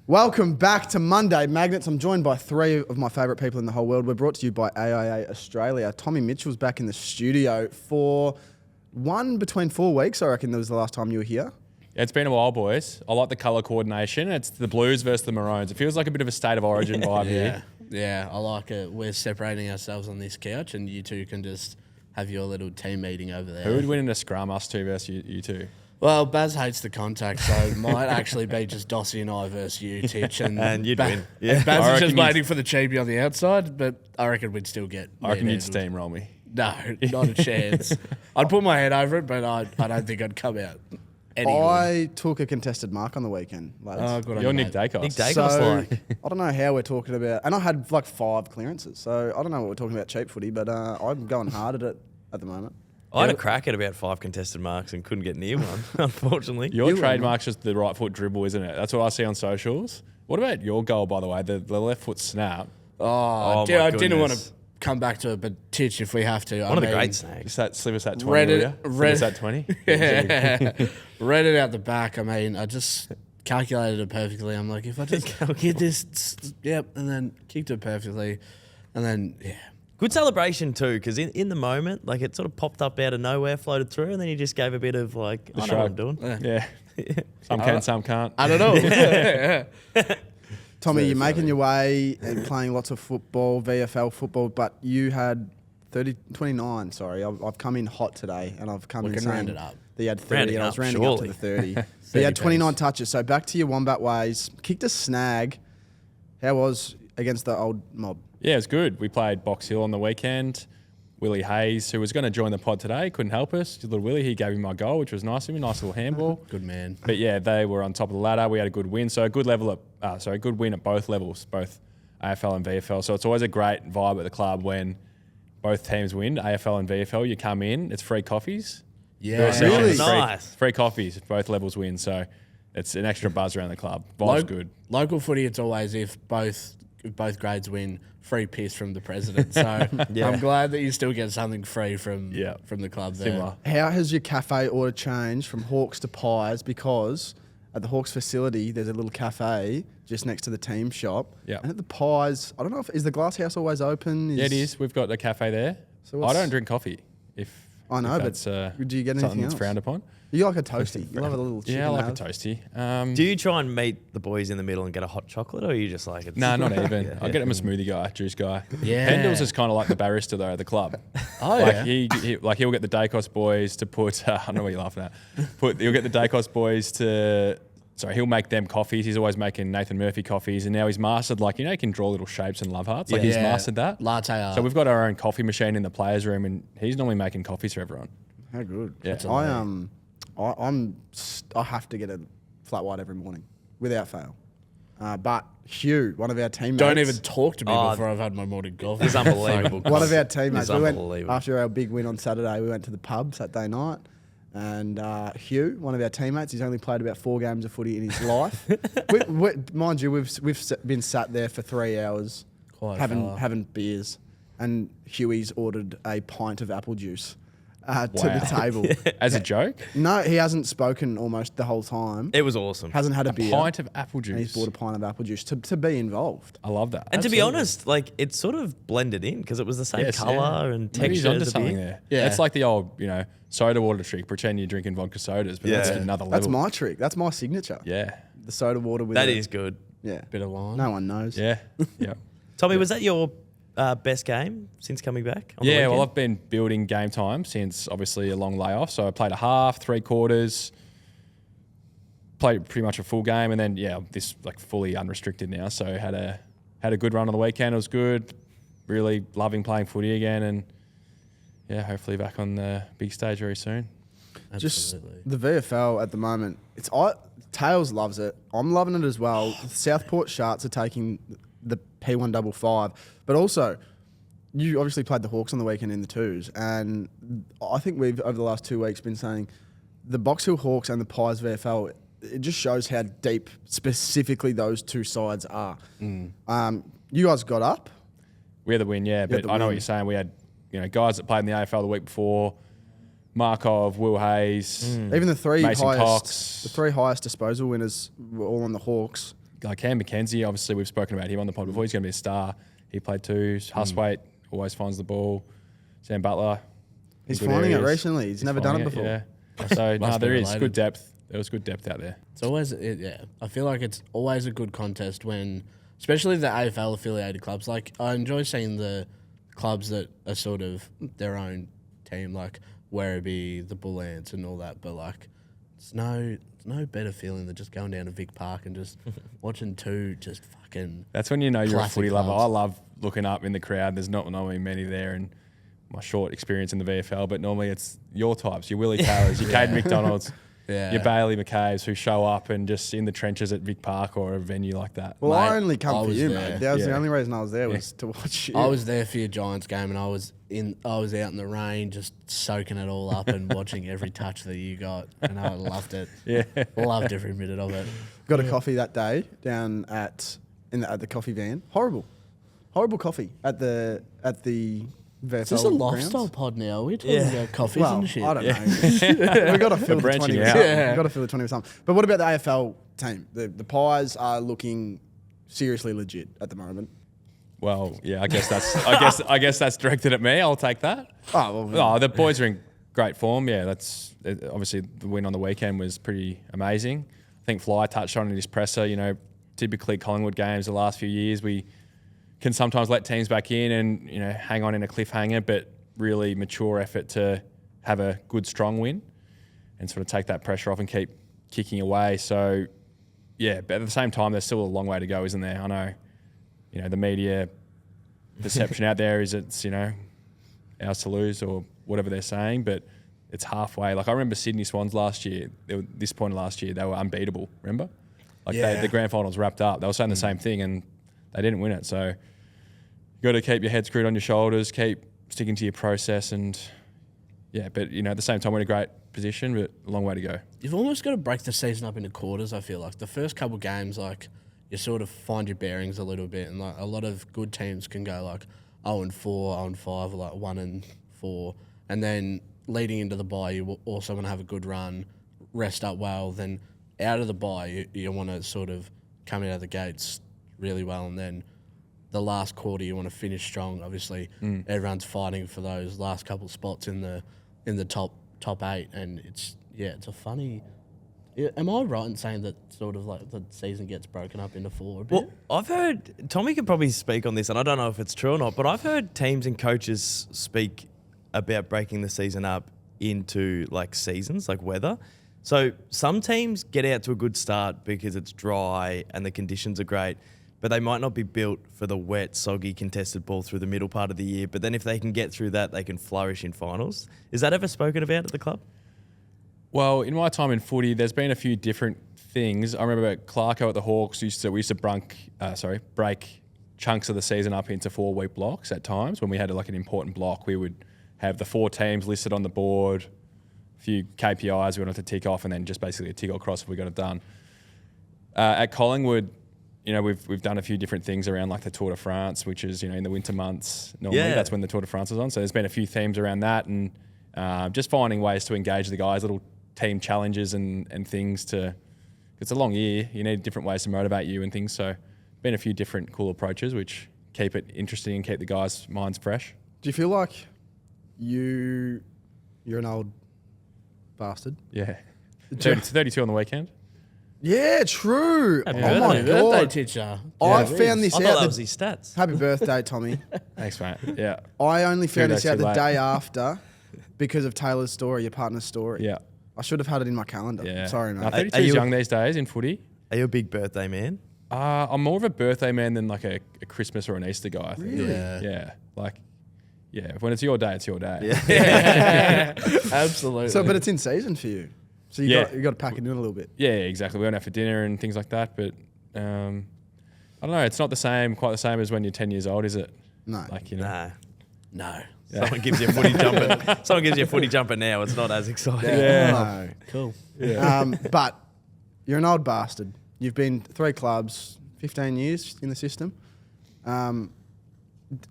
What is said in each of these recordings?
Welcome back to Monday Magnets. I'm joined by three of my favourite people in the whole world. We're brought to you by AIA Australia. Tommy Mitchell's back in the studio for between 4 weeks. I reckon that was the last time you were here. Yeah, it's been a while, boys. I like the colour coordination. It's the Blues versus the Maroons. It feels like a bit of a state of origin vibe here. Yeah, I like it. We're separating ourselves on this couch and you two can just have your little team meeting over there. Who would win in a scrum, us two versus you two? Well, Baz hates the contact, so it might actually be just Dossie and I versus you, Titch. And you'd win. Yeah. And Baz is just waiting for the cheapie on the outside, but I reckon we'd still get... I reckon you'd steamroll me. No, not a chance. I'd put my head over it, but I don't think I'd come out. I took a contested mark on the weekend, lads. You're Nick Dacos. Nick Dacos, So, I don't know how we're talking about... And I had like 5 clearances, so I don't know what we're talking about cheap footy, but I'm going hard at it at the moment. I had a crack at about 5 contested marks and couldn't get near one, unfortunately. Your trademark's just the right foot dribble, isn't it? That's what I see on socials. What about your goal, by the way, the left foot snap? I didn't want to come back to it, but Titch, if we have to. One of the great snags. Slip us that 20, will you? Slip us that 20? Read it out the back. I mean, I just calculated it perfectly. I'm like, if I just hit this, and then kicked it perfectly, and then, Good celebration too, because in the moment, like it sort of popped up out of nowhere, floated through, and then he just gave a bit of like, I know what I'm doing. Yeah. Some can, some can't. I don't know. Tommy, you're making your way and playing lots of football, VFL football, but you had 29, sorry. I've come in hot today, and I've come in saying round it up. that you had 30, Rounding and I was up, rounding up to the 30. So you had 29 touches. So back to your Wombat ways. Kicked a snag. How was against the old mob? Yeah, it was good. We played Box Hill on the weekend. Willie Hayes, who was going to join the pod today, couldn't help us. Little Willie, he gave me my goal, which was nice of him. Nice little handball. Good man. But yeah, they were on top of the ladder. We had a good win. So a good good win at both levels, both AFL and VFL. So it's always a great vibe at the club when both teams win, AFL and VFL. You come in, it's free coffees. Yeah, really? Nice. Free coffees if both levels win. So it's an extra buzz around the club. Vibe's good. Local footy, it's always if both grades win, free piss from the president. So I'm glad that you still get something free from the club there. Similar. How has your cafe order changed from Hawks to Pies? Because at the Hawks facility, there's a little cafe just next to the team shop. Yeah. And at the Pies, I don't know is the glass house always open? Yeah, it is. We've got a cafe there. So I don't drink coffee. I know, but do you get anything something else? that's frowned upon? You like a toasty. You love a little chicken. Yeah, I like nub. a toasty. Do you try and meet the boys in the middle and get a hot chocolate, or are you just like... It's No, not even. I get him a smoothie guy, juice guy. Yeah. Pendles is kind of like the barista though at the club. He'll get the Dacos boys to put. I don't know what you're laughing at. He'll get the Dacos boys to. Sorry, he'll make them coffees. He's always making Nathan Murphy coffees, and now he's mastered he can draw little shapes and love hearts. He's mastered that. Latte art. So we've got our own coffee machine in the players' room, and he's normally making coffees for everyone. How good. Yeah. I have to get a flat white every morning without fail. But Hugh, one of our teammates... Don't even talk to me before I've had my morning coffee. It's unbelievable. One of our teammates, It's we went, unbelievable. after our big win on Saturday, we went to the pub Saturday night, and Hugh, one of our teammates, he's only played about 4 games of footy in his life. Mind you, we've been sat there for 3 hours having beers, and Huey's ordered a pint of apple juice to the table. As a joke? No, he hasn't spoken almost the whole time. It was awesome. Hasn't had a beer. Pint of apple juice. And he's bought a pint of apple juice to be involved. I love that. And to be honest, it sort of blended in because it was the same colour and Maybe he's texture onto as the something beer. there. Yeah. It's like the old, soda water trick. Pretend you're drinking vodka sodas, but that's another level. That's my trick. That's my signature. Yeah. The soda water with That is good. Yeah. Bit of lime. No one knows. Yeah. Yeah. Tommy, was that your best game since coming back? On the Yeah, well, weekend? I've been building game time since obviously a long layoff. So I played a half, 3 quarters, played pretty much a full game, and then this fully unrestricted now. So had a good run on the weekend. It was good. Really loving playing footy again, and hopefully back on the big stage very soon. Absolutely. Just the VFL at the moment. Tails loves it. I'm loving it as well. Southport Sharks are taking the P155, but also you obviously played the Hawks on the weekend in the twos, and I think we've over the last 2 weeks been saying the Box Hill Hawks and the Pies VFL. It just shows how deep specifically those two sides are. You guys got up. We had the win, but I know what you're saying. We had guys that played in the AFL the week before. Markov, Will Hayes, Even the three Mason highest, Cox. the 3 highest disposal winners were all on the Hawks. like Cam McKenzie, obviously we've spoken about him on the pod before. He's going to be a star. He played twos. Huswaite always finds the ball. Sam Butler. He's good finding it areas. recently. He's never done it finding before. Yeah. So no, Must be there is related. good depth. There was good depth out there. It's always, I feel like it's always a good contest when, especially the AFL affiliated clubs. Like, I enjoy seeing the clubs that are sort of their own team, like Werribee, the Bull Ants, and all that. But like, it's no better feeling than just going down to Vic Park and just watching two just fucking. That's when you know you're a Classic footy lover. clubs. I love looking up in the crowd. There's not normally many there, and my short experience in the VFL, but normally it's your types, your Willie Taylors, your Caden McDonalds, Yeah. your Bailey McCabe's who show up and just in the trenches at Vic Park or a venue like that. Well, Mate, I only I come for was you, there. mate. That was the Yeah. only reason I was there was to watch you. I was there for your Giants game, and I was out in the rain, just soaking it all up and watching every touch that you got, and I loved it. Yeah. Loved every minute of it. Got a coffee that day down at the coffee van. Horrible coffee at the VFL. Is this a lifestyle grounds. pod now? We're talking about coffees Well, and shit. I don't know. We got to fill the branching 20 with out. something. Yeah. We got to fill the 20 with something. But what about the AFL team? The Pies are looking seriously legit at the moment. Well, yeah, I guess that's directed at me. I'll take that. Oh, well, Oh, the boys are in great form. Yeah, that's obviously the win on the weekend was pretty amazing. I think Fly touched on it in his presser. You know, typically Collingwood games the last few years we can sometimes let teams back in and hang on in a cliffhanger, but really mature effort to have a good strong win and sort of take that pressure off and keep kicking away. So yeah, but at the same time, there's still a long way to go, isn't there? I know, the media perception out there is it's ours to lose or whatever they're saying, but it's halfway. Like I remember Sydney Swans last year. This point of last year, they were unbeatable. Remember, like the grand finals wrapped up. They were saying the same thing and they didn't win it. So you got to keep your head screwed on your shoulders, keep sticking to your process, and but at the same time we're in a great position, but a long way to go. You've almost got to break the season up into quarters, I feel like. The first couple games, like, you sort of find your bearings a little bit, and like a lot of good teams can go like 0-4, 0-5, or like 1-4, and then leading into the bye, you also want to have a good run, rest up well. Then out of the bye, you want to sort of come out of the gates really well, and then the last quarter you want to finish strong. Obviously, everyone's fighting for those last couple of spots in the top 8, and it's a funny. Am I right in saying that sort of like the season gets broken up into 4 a bit? Well, I've heard Tommy could probably speak on this, and I don't know if it's true or not, but I've heard teams and coaches speak about breaking the season up into like seasons, like weather. So some teams get out to a good start because it's dry and the conditions are great, but they might not be built for the wet, soggy, contested ball through the middle part of the year. But then if they can get through that, they can flourish in finals. Is that ever spoken about at the club? Well, in my time in footy, there's been a few different things. I remember Clarko at the Hawks we used to break chunks of the season up into 4-week blocks at times. When we had like an important block, we would have the 4 teams listed on the board, a few KPIs we wanted to tick off, and then just basically a tick across if we got it done. At Collingwood, we've done a few different things around like the Tour de France, which is in the winter months. Normally that's when the Tour de France is on. So there's been a few themes around that, and just finding ways to engage the guys, little team challenges and things to. It's a long year. You need different ways to motivate you and things. So been a few different cool approaches which keep it interesting and keep the guys' minds fresh. Do you feel like you're an old bastard? Yeah. 32 on the weekend. Yeah, true. Happy Oh my birthday. Birthday god! teacher. I found this I out. thought that was his stats. Happy birthday, Tommy. Thanks, mate. Yeah. I only found days this out too the late. day after because of Taylor's story, your partner's story. Yeah. I should have had it in my calendar. Yeah. Sorry, No, mate. 32 Are is you- young these days in footy. Are you a big birthday man? I'm more of a birthday man than like a Christmas or an Easter guy, I think. Really? Yeah. When it's your day, it's your day. Yeah. Absolutely. So, but it's in season for you. So you Yeah. got to pack it in a little bit. Yeah, exactly. We went out for dinner and things like that, but I don't know. It's not quite the same as when you're 10 years old, is it? No. Nah. no. Someone gives you a footy jumper. Someone gives you a footy jumper now. It's not as exciting. No. Cool. But you're an old bastard. You've been 3 clubs, 15 years in the system.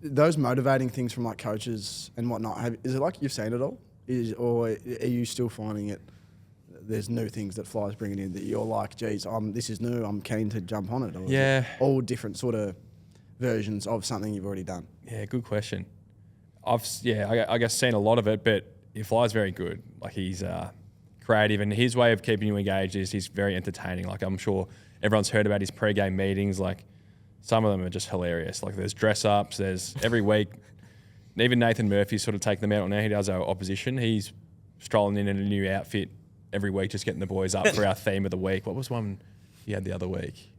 Those motivating things from like coaches and whatnot, is it like you've seen it all? Or are you still finding it there's new things that Fly's bringing in that you're like, geez, this is new, I'm keen to jump on it? Or is it all different sort of versions of something you've already done? Yeah, good question. I guess seen a lot of it, but Fly's very good. Like he's creative, and his way of keeping you engaged is he's very entertaining. Like I'm sure everyone's heard about his pre-game meetings. Like some of them are just hilarious. Like there's dress ups. There's every week. Even Nathan Murphy's sort of taking them out on air. He does our opposition. He's strolling in a new outfit every week, just getting the boys up for our theme of the week. What was one he had the other week?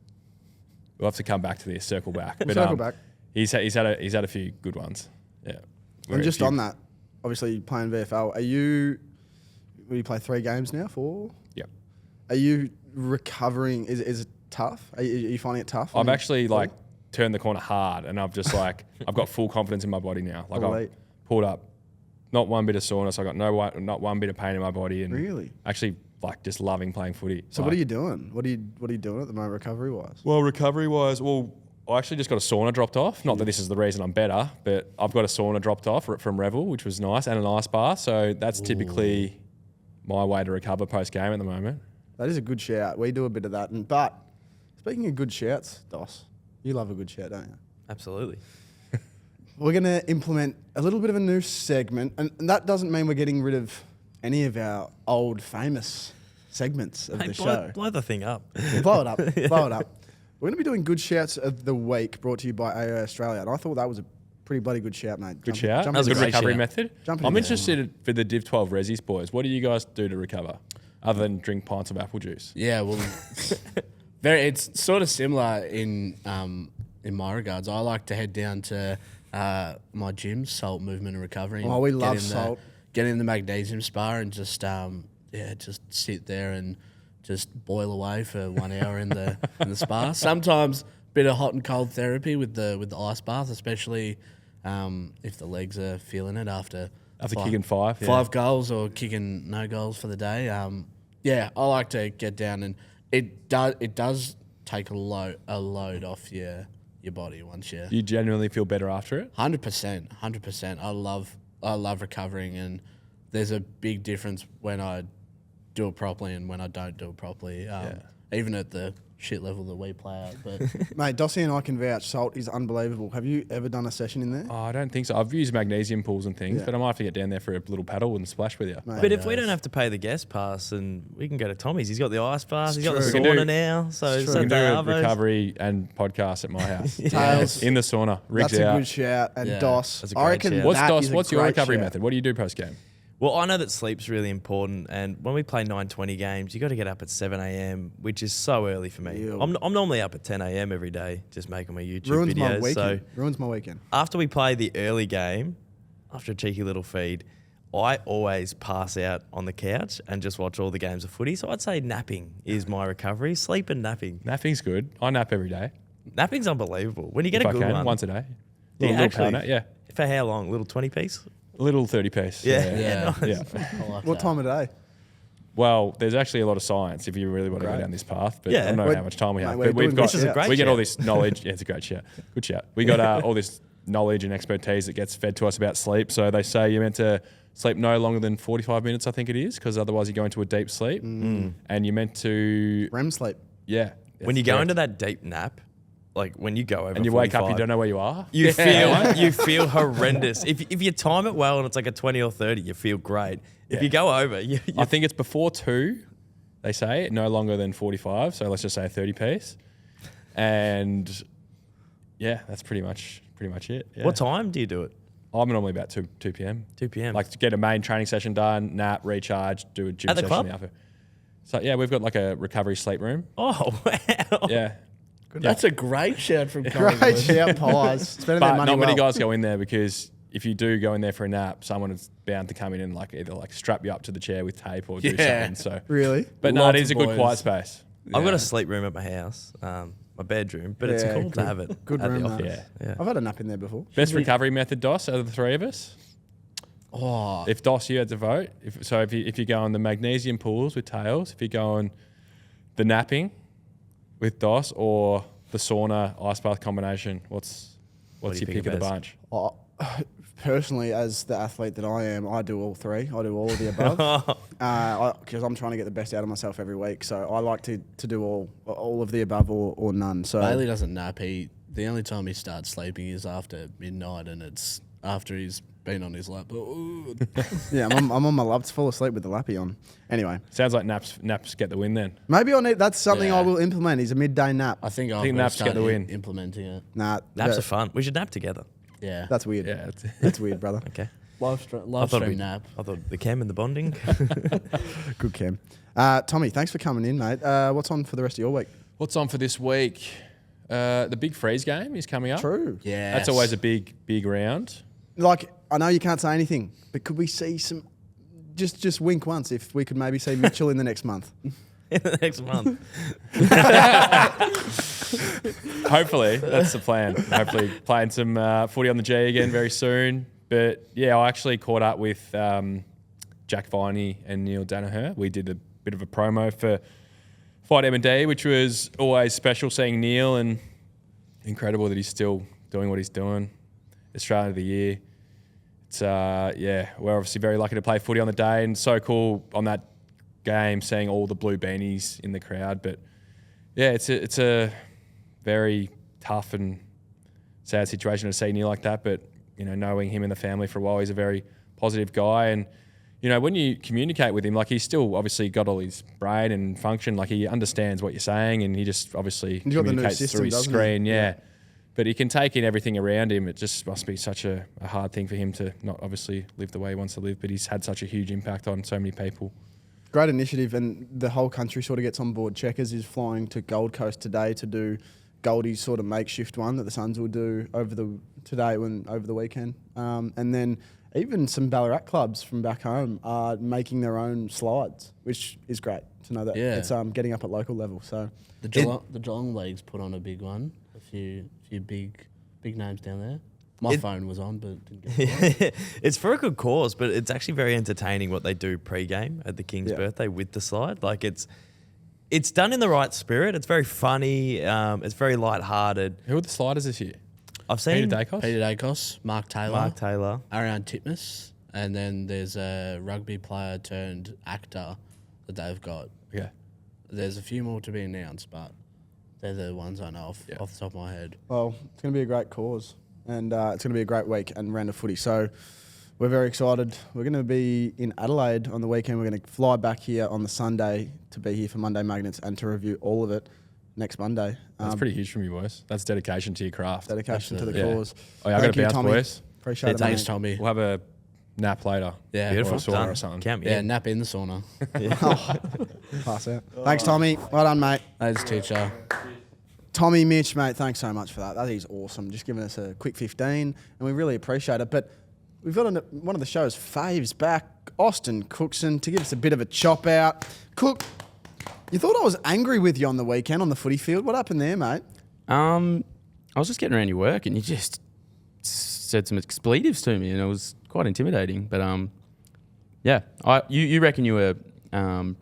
We'll have to come back to this, circle back. But Circle back. He's had a few good ones. Yeah. And just on that, obviously playing VFL, will you play 3 games now? 4? Yeah. Are you recovering? Is it tough? Are you finding it tough? I've actually turned the corner hard, and I've just I've got full confidence in my body now. Like I've pulled up, not one bit of soreness. I got not one bit of pain in my body, and really, actually just loving playing footy. So what are you doing? What are you doing at the moment, recovery wise? Well, recovery wise, I actually just got a sauna dropped off. Not that this is the reason I'm better, but I've got a sauna dropped off from Revel, which was nice, and an ice bath. So that's typically my way to recover post game at the moment. That is a good shout. We do a bit of that, but speaking of good shouts, Dos, you love a good shout, don't you? Absolutely. We're going to implement a little bit of a new segment, and that doesn't mean we're getting rid of any of our old famous segments of the show. Blow the thing up. Blow it up. Blow it up. We're going to be doing Good Shouts of the Week, brought to you by AIA Australia, and I thought that was a pretty bloody good shout, mate. Good shout. Jump That was a in good there. recovery shout. method. Jump in I'm there. interested for the Div 12 Ressies boys. What do you guys do to recover, other than drink pints of apple juice? Yeah, well, it's sort of similar in my regards. I like to head down to my gym, Salt Movement and Recovery. Oh, we and love get in Salt. Get in the magnesium spa and just sit there and just boil away for 1 hour in the spa. Sometimes bit of hot and cold therapy with the ice bath, especially if the legs are feeling it after kicking 5. Yeah. 5 goals or kicking no goals for the day. I like to get down, and it does take a load off your body once you. You genuinely feel better after it? 100%. I love recovering, and there's a big difference when I do it properly and when I don't do it properly. Even at the shit level that we play at. But Mate, Dossie and I can vouch Salt is unbelievable. Have you ever done a session in there? Oh, I don't think so. I've used magnesium pools and things, Yeah. but I might have to get down there for a little paddle and splash with you. Mate, But if we don't have to pay the guest pass, and we can go to Tommy's. He's got the ice bath. He's got the true. We can sauna do- now. So It's true. We can do Sunday a arvos. recovery and podcast at my house. Tails. In the sauna. Rigs That's a out. good shout. And Yeah, Dos, that's a I great reckon shout. What's that DOS? is a What's your great recovery shout. method? What do you do post game? Well, I know that sleep's really important, and when we play 9:20 games, you got to get up at 7 a.m., which is so early for me. Ew. I'm normally up at 10 a.m. every day, just making my YouTube Ruins my videos. So weekend. Ruins my weekend. after we play the early game, after a cheeky little feed, I always pass out on the couch and just watch all the games of footy. So I'd say napping is my recovery. Sleep and napping. Napping's good. I nap every day. Napping's unbelievable. When you get If a I good can, one. once a day. Yeah, Little actually. power nap, yeah. For how long? Little 20 piece? A little 30 piece. Yeah. yeah, Yeah. I like What that. time of day? Well, there's actually a lot of science if you really want to go Great. down this path, but Yeah. I don't know We're- how much time we mate, have. we're But we've doing got, this is a great we get all shout. this knowledge. Yeah, it's a great shout. Good shout. We got all this knowledge and expertise that gets fed to us about sleep. So they say you're meant to sleep no longer than 45 minutes, I think it is, because otherwise you go into a deep sleep. And you're meant to, REM sleep. yeah. When you that's go correct. into that deep nap, like when you go over and you wake up, you 45, don't know where you are. You feel horrendous. If you time it well and it's like a 20 or 30, you feel great. If Yeah. you go over, you I think it's before 2, they say, no longer than 45. So let's just say a 30 piece. And yeah, that's pretty much it. Yeah. What time do you do it? I'm normally about 2 p.m. 2 p.m. Like to get a main training session done, nap, recharge, do a gym At the session club? in the after. So yeah, we've got like a recovery sleep room. Oh, wow. Yeah. That's a great shout from Great Collingwood. shout, Pies. Spending But their money not many well. guys go in there because if you do go in there for a nap, someone is bound to come in and like either like strap you up to the chair with tape or do Yeah. something. So, Really? but no, Lots it is a of good boys. quiet space. I've got a sleep room at my house, my bedroom, but it's Yeah, cool good- to have it good at room, the that. office. Yeah. I've had a nap in there before. Best recovery method, Dos, out of the 3 of us. Oh, If Dos, you had to vote, if you go on the magnesium pools with Tails, if you go on the napping with Dos, or the sauna ice bath combination, what's do you your think pick of the best? bunch? Oh, personally, as the athlete that I am, I do all three. I do all of the above because I'm trying to get the best out of myself every week. So I like to do all of the above or none. So Bailey doesn't nap. The only time he starts sleeping is after midnight, and it's after he's been on his lap. yeah, I'm on my lap. It's fall asleep with the lappy on. Anyway, Sounds like naps get the win then. maybe that's something Yeah. I will implement. Is a midday nap. I think naps get the win. implementing it. Nah, Naps are fun. We should nap together. Yeah. that's weird. Yeah. That's weird, brother. Okay. live stream nap. I thought the cam and the bonding. Good Cam. Tommy, thanks for coming in, mate. What's on for the rest of your week? What's on for this week? The Big Freeze game is coming up. True. Yeah. That's always a big round. Like, I know you can't say anything, but could we see some? Just wink once if we could maybe see Mitchell in the next month. In the next month. Hopefully, that's the plan. Hopefully, playing some footy on the G again very soon. But yeah, I actually caught up with Jack Viney and Neil Danaher. We did a bit of a promo for Fight M&D, which was always special seeing Neil, and incredible that he's still doing what he's doing. Australian of the Year. It's we're obviously very lucky to play footy on the day, and so cool on that game seeing all the blue beanies in the crowd. But yeah, it's a very tough and sad situation to see Neil like that. But you know, knowing him and the family for a while, he's a very positive guy, and you know, when you communicate with him, like he's still obviously got all his brain and function, like he understands what you're saying, and he just obviously He's got the new communicates system, through his doesn't he? screen. Yeah. But he can take in everything around him. It just must be such a hard thing for him to not obviously live the way he wants to live, but he's had such a huge impact on so many people. Great initiative, and the whole country sort of gets on board. Checkers is flying to Gold Coast today to do Goldie's sort of makeshift one that the Suns will do over the weekend, and then even some Ballarat clubs from back home are making their own slides, which is great to know that it's getting up at local level. So The Geelong League's put on a big one. A few big names down there. My phone was on, but didn't get it. It's for a good cause, but it's actually very entertaining what they do pre-game at the King's birthday with the slide. Like it's done in the right spirit. It's very funny. It's very light-hearted. Who are the sliders this year? I've seen Peter Dacos? Mark Taylor, Ariane Titmus, and then there's a rugby player turned actor that they've got. Okay. There's a few more to be announced, but they're the ones I know off the top of my head. well, it's going to be a great cause, and it's going to be a great week and round of footy. So we're very excited. We're going to be in Adelaide on the weekend. We're going to fly back here on the Sunday to be here for Monday Magnets and to review all of it next Monday. That's pretty huge from you, boys. That's dedication to your craft. Dedication to the Yeah. cause. Oh, yeah, I got Thank to you, bounce, Tommy. boys. Appreciate it, Thanks, mate. Tommy. We'll have a nap later. Yeah, Beautiful. Or a sauna Done. or something. Camp, Yeah, nap in the sauna. Pass out. Thanks, Tommy. Well done, mate. Thanks, teacher. Tommy, Mitch, mate, thanks so much for that. That is awesome. Just giving us a quick 15, and we really appreciate it. But we've got one of the show's faves back, Austin Cookson, to give us a bit of a chop out. Cook, you thought I was angry with you on the weekend on the footy field. What happened there, mate? I was just getting around your work, and you just said some expletives to me, and it was quite intimidating. But you reckon you were I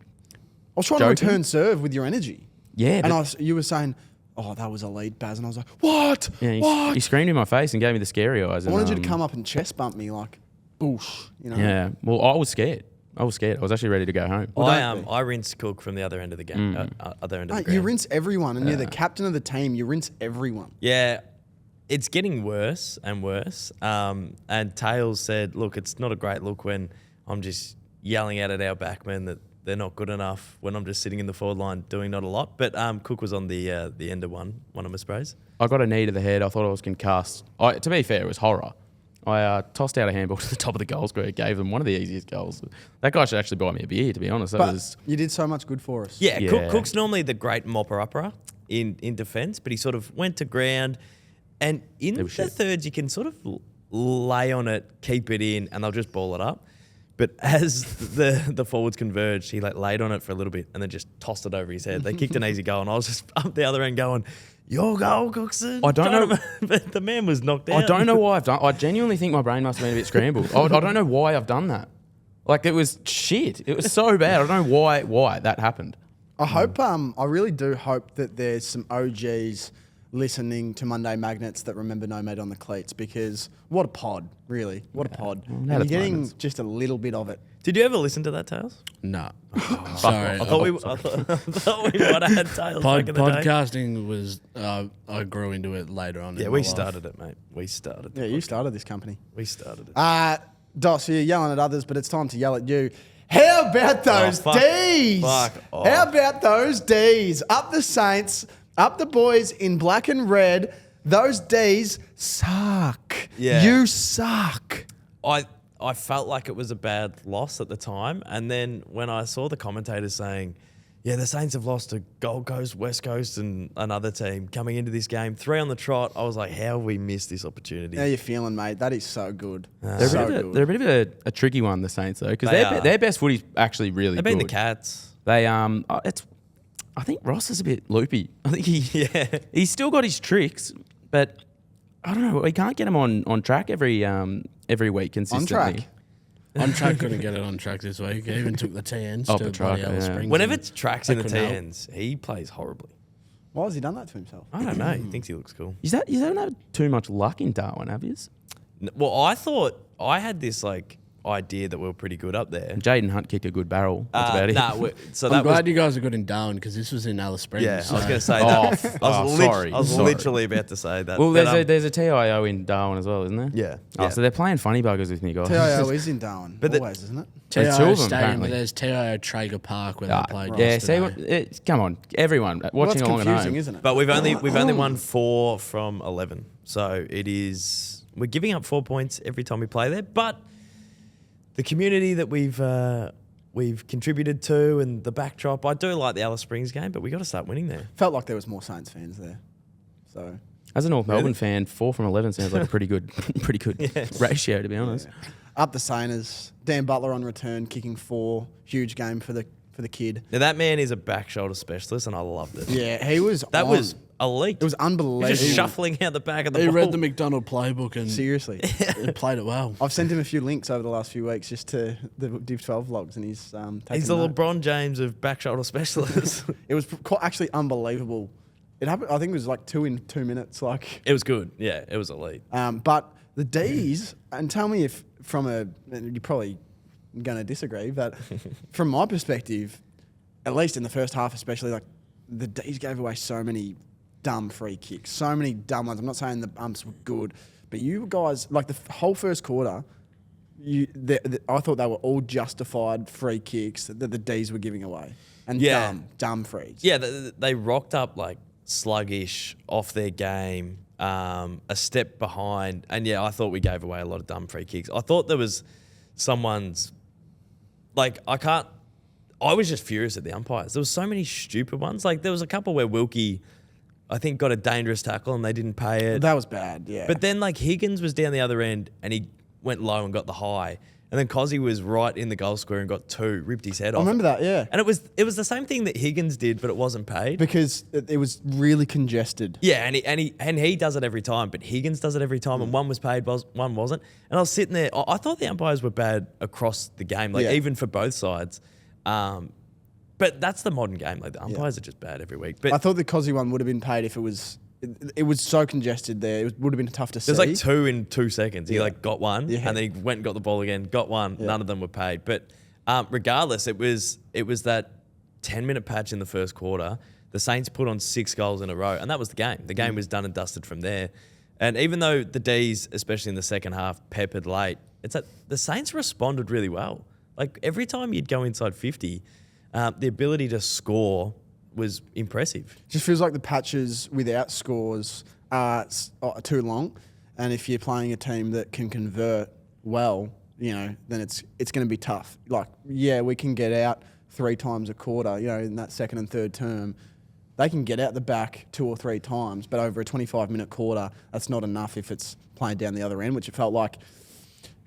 was trying joking? to return serve with your energy. Yeah, And you were saying, oh, that was a lead, Baz. And I was like, what? he screamed in my face and gave me the scary eyes. I wanted you to come up and chest bump me like, boosh, you know? Yeah, well, I was scared. I was actually ready to go home. I rinsed Cook from the other end of the game. Other end of the Mate, ground. you rinse everyone, and you're the captain of the team. You rinse everyone. Yeah, it's getting worse and worse. And Tails said, look, it's not a great look when I'm just yelling out at our backmen that they're not good enough when I'm just sitting in the forward line doing not a lot. But Cook was on the end of one of my sprays. I got a knee to the head. I thought I was concussed. To be fair, it was horror. I tossed out a handball to the top of the goal square, gave them one of the easiest goals. That guy should actually buy me a beer, to be honest. But you did so much good for us. Yeah, Yeah. Cook's normally the great mopper-upper in defence, but he sort of went to ground. And in the thirds, you can sort of lay on it, keep it in, and they'll just ball it up. But as the forwards converged, he laid on it for a little bit and then just tossed it over his head. They kicked an easy goal, and I was just up the other end going, your goal, Cookson. I don't know. But the man was knocked out. I don't know why I've done. I genuinely think my brain must have been a bit scrambled. I don't know why I've done that. Like, it was shit. It was so bad. I don't know why that happened. I hope, I really do hope that there's some OGs listening to Monday Magnets that remember No Mate on the Cleats, because what a pod, really. What a pod. Well, And had you're its getting moments. just a little bit of it. Did you ever listen to that, Tails? No. Sorry. I thought we might have had Tails back in the day. Podcasting was, I grew into it later on. Yeah, in we my life. started it, mate. We started. Yeah, you started this company. We started it. Dos, you're yelling at others, but it's time to yell at you. How about those fuck. D's? Fuck off. How about those D's? Up the Saints, up the boys in black and red. Those D's suck. Yeah. You suck. I felt like it was a bad loss at the time, and then when I saw the commentators saying, "Yeah, the Saints have lost to Gold Coast, West Coast, and another team coming into this game, 3 on the trot," I was like, "How have we missed this opportunity?" How you feeling, mate? That is so good. They're, so a bit of good. they're a bit of a tricky one, the Saints, though, because They are. their best footy's actually really They've good. been the Cats. They I think Ross is a bit loopy. I think he's still got his tricks, but I don't know. We can't get him on track every week consistently. track? On track couldn't get it on track this week. He even took the TNs Off to the track, bloody Alice yeah. Springs. Whenever and it's tracks they in the couldn't help. TNs, he plays horribly. Why has he done that to himself? I don't know. He thinks he looks cool. You haven't had too much luck in Darwin, have you? Well, I thought I had this idea that we were pretty good up there. Jaden Hunt kicked a good barrel. That's about it. So I'm that was glad you guys are good in Darwin because this was in Alice Springs. yeah. so- I was going to say Oh, that. sorry. I was Sorry. literally about to say that. Well, But, there's a TIO in Darwin as well, isn't there? yeah. Oh, yeah. so they're playing funny buggers with me, guys. TIO is in Darwin, But always, isn't it? There's TIO two of them, Stadium, apparently. but there's TIO Traeger Park where Ah, they played yeah, see, yesterday. come on, everyone Well, watching that's along at confusing, home. isn't it? But we've only won 4 from 11. So we're giving up 4 points every time we play there. But the community that we've contributed to and the backdrop, I do like the Alice Springs game, but we got to start winning there. Felt like there was more Saints fans there. So As a North Melbourne fan, 4 from 11 sounds like a pretty good ratio, to be honest. up the Sainers. Dan Butler on return, kicking 4. Huge game for the kid. Now that man is a back shoulder specialist, and I loved it. Yeah, he was. That on. was elite. It was unbelievable. just shuffling out the back of the He ball. read the McDonald playbook and Seriously. he played it well. I've sent him a few links over the last few weeks just to the Div 12 vlogs, and he's taken He's the note. LeBron James of back shoulder specialists. It was quite actually unbelievable. It happened. I think it was like 2 in 2 minutes. Like, It was good. Yeah, it was elite. but the D's, and tell me if you're probably going to disagree, but from my perspective, at least in the first half, especially, like the D's gave away so many dumb free kicks, so many dumb ones. I'm not saying the umps were good, but you guys, like the whole first quarter, I thought they were all justified free kicks that the D's were giving away, and Yeah. dumb frees. Yeah, they rocked up like sluggish, off their game, a step behind. And yeah, I thought we gave away a lot of dumb free kicks. I thought there was someone's, I was just furious at the umpires. There was so many stupid ones. Like there was a couple where Wilkie, I think, got a dangerous tackle and they didn't pay it. That was bad. Yeah, But then like Higgins was down the other end and he went low and got the high. And then Cozzy was right in the goal square and got 2, ripped his head I off. remember that. Yeah, And it was the same thing that Higgins did, but it wasn't paid. because it was really congested. Yeah, and he does it every time, but Higgins does it every time, and one was paid, one wasn't. And I was sitting there, I thought the umpires were bad across the game, like Yeah. even for both sides. But that's the modern game. Like the umpires are just bad every week. But I thought the Cozzy one would have been paid if it was. It was so congested there. It would have been tough to see. there's like 2 in 2 seconds. He Yeah. like got one, Yeah. and then he went and got the ball again, got one. Yeah. None of them were paid. But regardless, it was that 10-minute patch in the first quarter. The Saints put on 6 goals in a row, and that was the game. The game was done and dusted from there. And even though the D's, especially in the second half, peppered late, it's that the Saints responded really well. Like every time you'd go inside 50, the ability to score was impressive. Just feels like the patches without scores are too long, and if you're playing a team that can convert well, then it's going to be tough. Like, yeah, we can get out 3 times a quarter, in that second and third term. They can get out the back 2 or 3 times, but over a 25-minute quarter, that's not enough if it's playing down the other end, which it felt like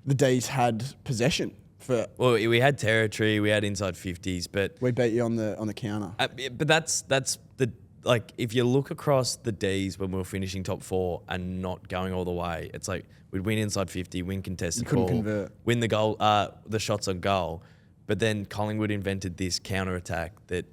the D's had possession. Well, we had territory, we had inside 50s, but We beat you on the counter. but that's the like if you look across the D's when we were finishing top 4 and not going all the way, it's like we'd win inside 50, win contested You couldn't ball, convert. win the goal, the shots on goal, but then Collingwood invented this counter attack that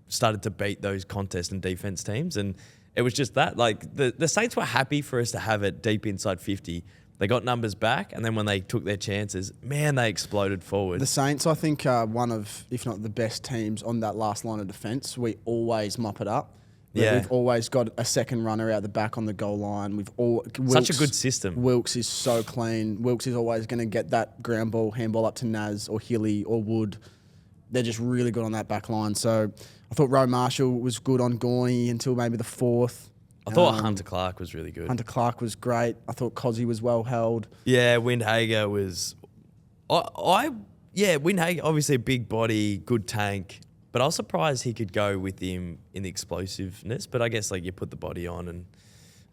started to beat those contest and defense teams, and it was just that. Like the Saints were happy for us to have it deep inside 50. They got numbers back, and then when they took their chances, man, they exploded forward. The Saints, I think, are one of, if not the best teams on that last line of defence. We always mop it up. Yeah. We've always got a second runner out the back on the goal line. Such a good system. Wilkes is so clean. Wilkes is always going to get that ground ball, handball up to Naz or Hilly or Wood. They're just really good on that back line. So I thought Rowe Marshall was good on Gorney until maybe the fourth. I thought Hunter Clark was really good. Hunter Clark was great. I thought Cozzy was well held. Yeah, Windhager was... Windhager, obviously a big body, good tank, but I was surprised he could go with him in the explosiveness, but I guess like you put the body on and...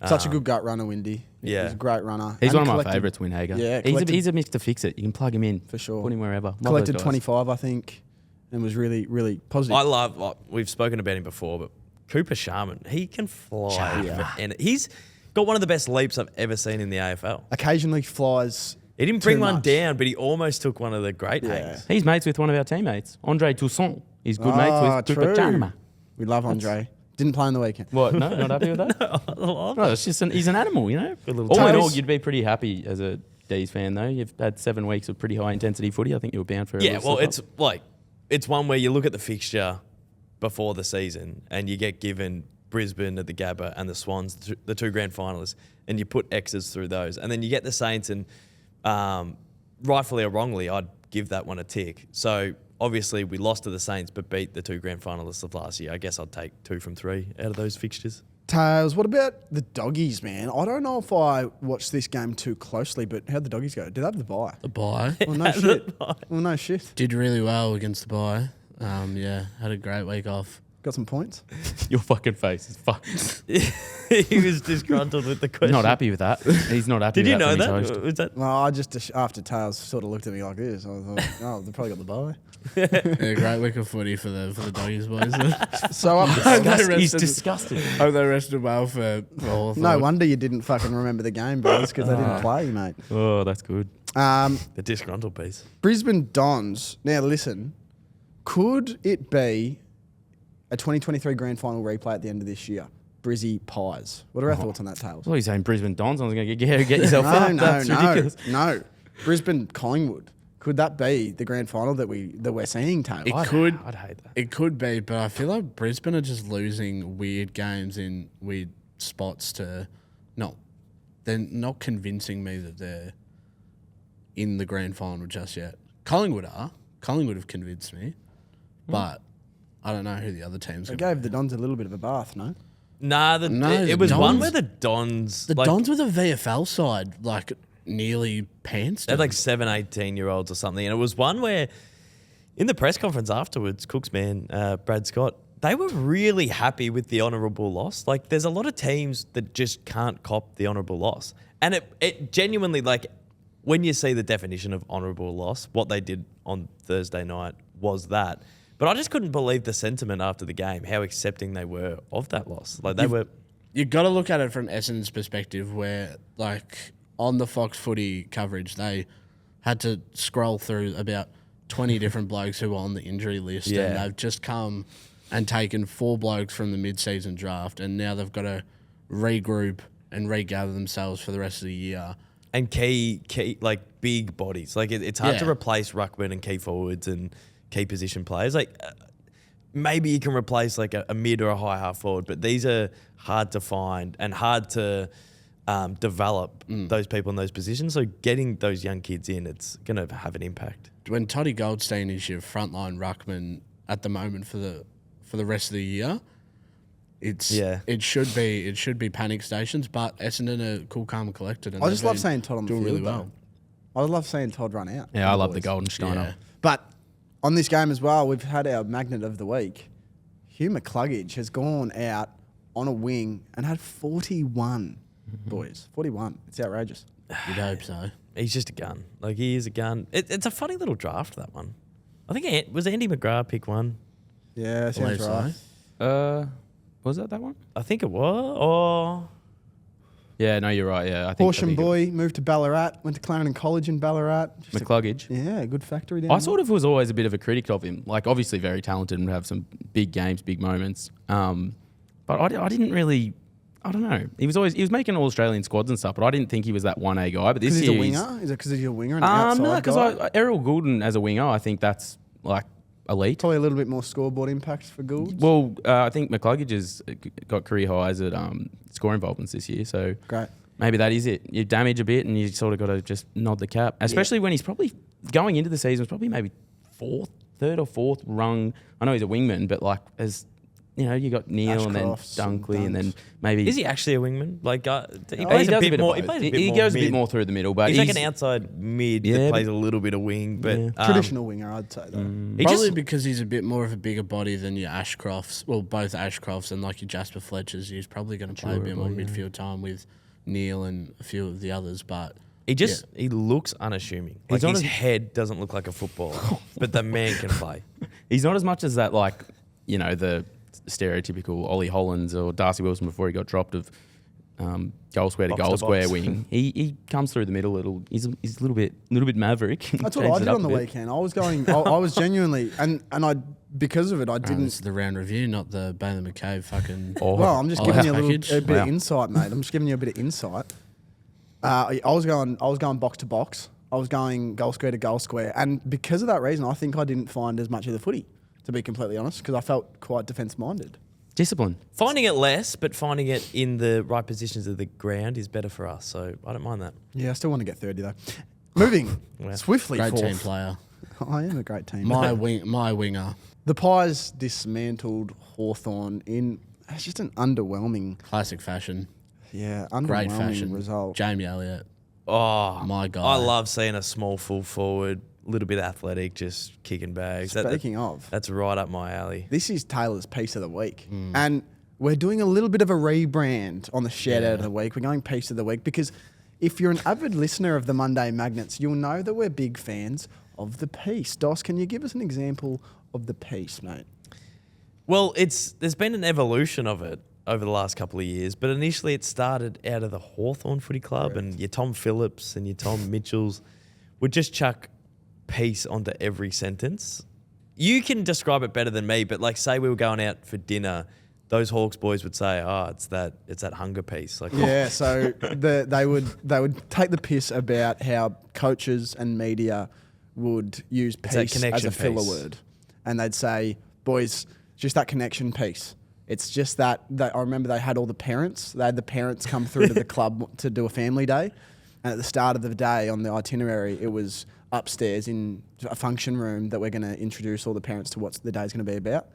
Such a good gut runner, Windy. Yeah. He's a great runner. He's And one of my collected- favourites, Windhager. Yeah, he's a mix to fix it. You can plug him in. For sure. Put him wherever. Love Collected those guys. 25, I think, and was really, really positive. I love... Like, we've spoken about him before, but Cooper Sharman, he can fly. And he's got one of the best leaps I've ever seen in the AFL. Occasionally flies. He didn't bring Too one much. down, but he almost took one of the great Yeah. hangs. He's mates with one of our teammates, Andre Toussaint. He's good mates with Cooper true. Sharman. We love Andre. Didn't play on the weekend. What? No, not happy with that? No, it's just he's an animal, you know? little All in toes. all, you'd be pretty happy as a Dees fan, though. You've had 7 weeks of pretty high intensity footy. I think you were bound for a Yeah, little well, slip up. it's one where you look at the fixture before the season and you get given Brisbane at the Gabba and the Swans, the 2 grand finalists, and you put X's through those. And then you get the Saints and rightfully or wrongly, I'd give that one a tick. So obviously we lost to the Saints but beat the 2 grand finalists of last year. I guess I'd take 2 from 3 out of those fixtures. Tails, what about the doggies, man? I don't know if I watched this game too closely, but how'd the doggies go? Did they have the bye? The bye Well, no shit. Well, no shit. did really well against the bye. Had a great week off. Got some points. Your fucking face is fucked. He was disgruntled with the question. He's not happy with that. He's not happy Did with you that. know from his that? host. Was that? Well, I just, after Tails sort of looked at me like this, I thought, oh, they probably got the bye. Yeah, great week of footy for the doggies boys. So up He's disgusting. Hope they rested well for Hawthorn. No wonder you didn't fucking remember the game, boys, because they didn't play, mate. Oh, that's good. The disgruntled piece. Brisbane Dons. Now, listen, could it be a 2023 grand final replay at the end of this year? Brizzy Pies. What are our thoughts on that, Tails? What are you saying, Brisbane Dons? I was going to get yourself No, up. no, That's ridiculous. no. Brisbane Collingwood. Could that be the grand final that we're seeing, Tails? It I'd hate that. It could be, but I feel like Brisbane are just losing weird games in weird spots to they're not convincing me that they're in the grand final just yet. Collingwood are. Collingwood have convinced me, but I don't know who the other teams They are. gave the Dons a little bit of a bath, no? Nah, No, it the was one Dons- where the Dons... The Dons with a VFL side, nearly pants. They had 18-year-olds or something. And it was one where, in the press conference afterwards, Cook's man, Brad Scott, they were really happy with the honourable loss. There's a lot of teams that just can't cop the honourable loss. And it genuinely, when you see the definition of honourable loss, what they did on Thursday night was that. But I just couldn't believe the sentiment after the game, how accepting they were of that loss. You've got to look at it from Essendon's perspective where, on the Fox footy coverage, they had to scroll through about 20 different blokes who were on the injury list, Yeah. and they've just come and taken 4 blokes from the mid-season draft, and now they've got to regroup and regather themselves for the rest of the year. And key big bodies. It's hard to Yeah. replace ruckman and key forwards and key position players. Maybe you can replace a mid or a high half forward, but these are hard to find and hard to develop those people in those positions. So getting those young kids in, it's going to have an impact. When Toddy Goldstein is your frontline ruckman at the moment for the rest of the year, it should be panic stations. But Essendon are cool, calm, and collected. And I they've just love been seeing Todd on the doing field. really well. I love seeing Todd run out. Yeah, I love the boys. Golden Steiner. Yeah. But on this game as well, we've had our magnet of the week. Hugh McCluggage has gone out on a wing and had 41, boys. 41. It's outrageous. You'd hope so. He's just a gun. He is a gun. It's a funny little draft, that one. I think was Andy McGrath pick 1? Yeah, sounds Believe right. so. Was that one? I think it was. Or Yeah, no, you're right. Yeah, I think. Horsham boy, moved to Ballarat, went to Clarendon College in Ballarat. Just McCluggage. yeah, good factory down I there. sort of was always a bit of a critic of him. Obviously very talented and would have some big games, big moments. But I didn't really I don't know. He was making all Australian squads and stuff, but I didn't think he was that 1A guy. But this Because he's year a winger? Is it because he's a winger and an outside no, guy? because Errol Goulden as a winger, I think that's like elite. Probably a little bit more scoreboard impact for Gould. Well, I think McCluggage has got career highs at score involvements this year, so Great. maybe that is it. You damage a bit, and you sort of got to just nod the cap. Especially when he's probably going into the season, was probably maybe third or fourth rung. I know he's a wingman, but like as you know, you got Neil and then Ashcrofts Dunkley, and then Dunks. maybe Is he actually a wingman? Like he he plays does a bit more. of He both. plays a bit He more goes a mid. bit more through the middle, but He's like an outside mid Yeah, that but- plays a little bit of wing, but Yeah. Traditional winger, I'd say, though. he Probably just because he's a bit more of a bigger body than your Ashcrofts. Well, both Ashcrofts and like your Jasper Fletchers. He's probably going to play a bit more midfield time with Neil and a few of the others. But he looks unassuming. Like He's not his as- head doesn't look like a footballer, but the man can play. he's not as much as that, like, you know, the stereotypical Ollie Hollands or Darcy Wilson before he got dropped of goal square to Box goal to square box. wing. He comes through the middle. He's a little bit maverick. That's what I did on the weekend. I was going. I was genuinely, and I because of it, I this didn't. is the round review, not the Bailey McCabe fucking. Well, I'm just Oh, giving you package. a bit Wow. of insight, mate. I'm just giving you a bit of insight. I was going box to box. I was going goal square to goal square, and because of that reason, I think I didn't find as much of the footy, to be completely honest, because I felt quite defence minded. Discipline. Finding it less, but finding it in the right positions of the ground is better for us. So I don't mind that. Yeah, I still want to get 30 though. Moving Wow. swiftly Great forth. team player. I am a great team. My winger. The Pies dismantled Hawthorn in it's just an underwhelming, Classic fashion. underwhelming Great fashion. result. Jamie Elliott. Oh, My guy. I love seeing a small full forward, little bit athletic, just kicking bags. Speaking of, that's right up my alley. this is Taylor's piece of the week, and we're doing a little bit of a rebrand on the shout out of the week. We're going piece of the week because if you're an avid listener of the Monday Magnets, you'll know that we're big fans of the piece. Dos, can you give us an example of the piece, mate? Well, there's been an evolution of it over the last couple of years, but initially it started out of the Hawthorn Footy Club, and your Tom Phillips and your Tom Mitchells would just chuck peace onto every sentence. You can describe it better than me, but like say we were going out for dinner, those Hawks boys would say, it's that hunger piece. Like, Yeah, so they would take the piss about how coaches and media would use It's that piece as connection a filler piece. word, and they'd say, "Boys, just that connection piece." It's just that I remember they had all the parents. They had the parents come through to the club to do a family day, and at the start of the day on the itinerary, it was upstairs in a function room that we're going to introduce all the parents to what the day's going to be about.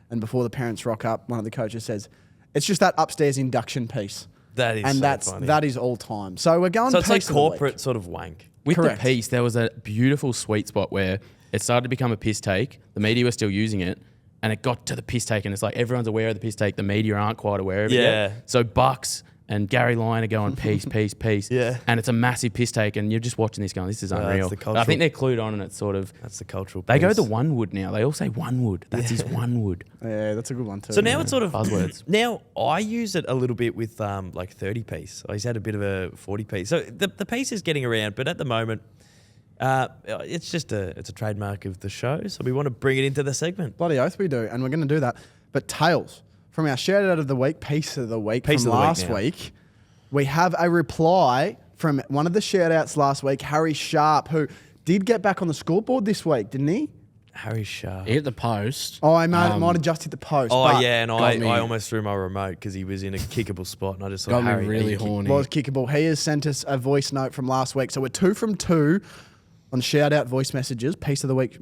And before the parents rock up, one of the coaches says, "It's just that upstairs induction piece." that is And so funny. that is all time. So we're going. So it's like piece of the week. corporate sort of wank. With Correct. the piece, there was a beautiful sweet spot where it started to become a piss take. The media were still using it, and it got to the piss take, and it's like everyone's aware of the piss take. The media aren't quite aware of it Yeah. yet. So Bucks and Gary Lyon are going piece, piece. Yeah. And it's a massive piss take, and you're just watching this going, this is that's unreal. the But I cultural- think they're clued on, and it's sort of... That's the cultural They go piece. the one wood now. They all say one wood. That's his one wood. Yeah, that's a good one too. So now it's sort of Buzzwords. Now I use it a little bit with like 30 piece. He's had a bit of a 40 piece. So the piece is getting around, but at the moment, it's just it's a trademark of the show. So we want to bring it into the segment. bloody oath we do, and we're going to do that. But Tails, from our shout out of the week, piece of the week Piece from of the week last now. week, we have a reply from one of the shout outs last week, Harry Sharp, who did get back on the scoreboard this week, didn't he? Harry Sharp. He hit the post. Oh, I might have just hit the post. Oh but yeah, and got me. I almost threw my remote because he was in a kickable spot, and I just thought Got me Harry really you kick- horny. was kickable. He has sent us a voice note from last week. So we're 2 from 2 on shout out voice messages, piece of the week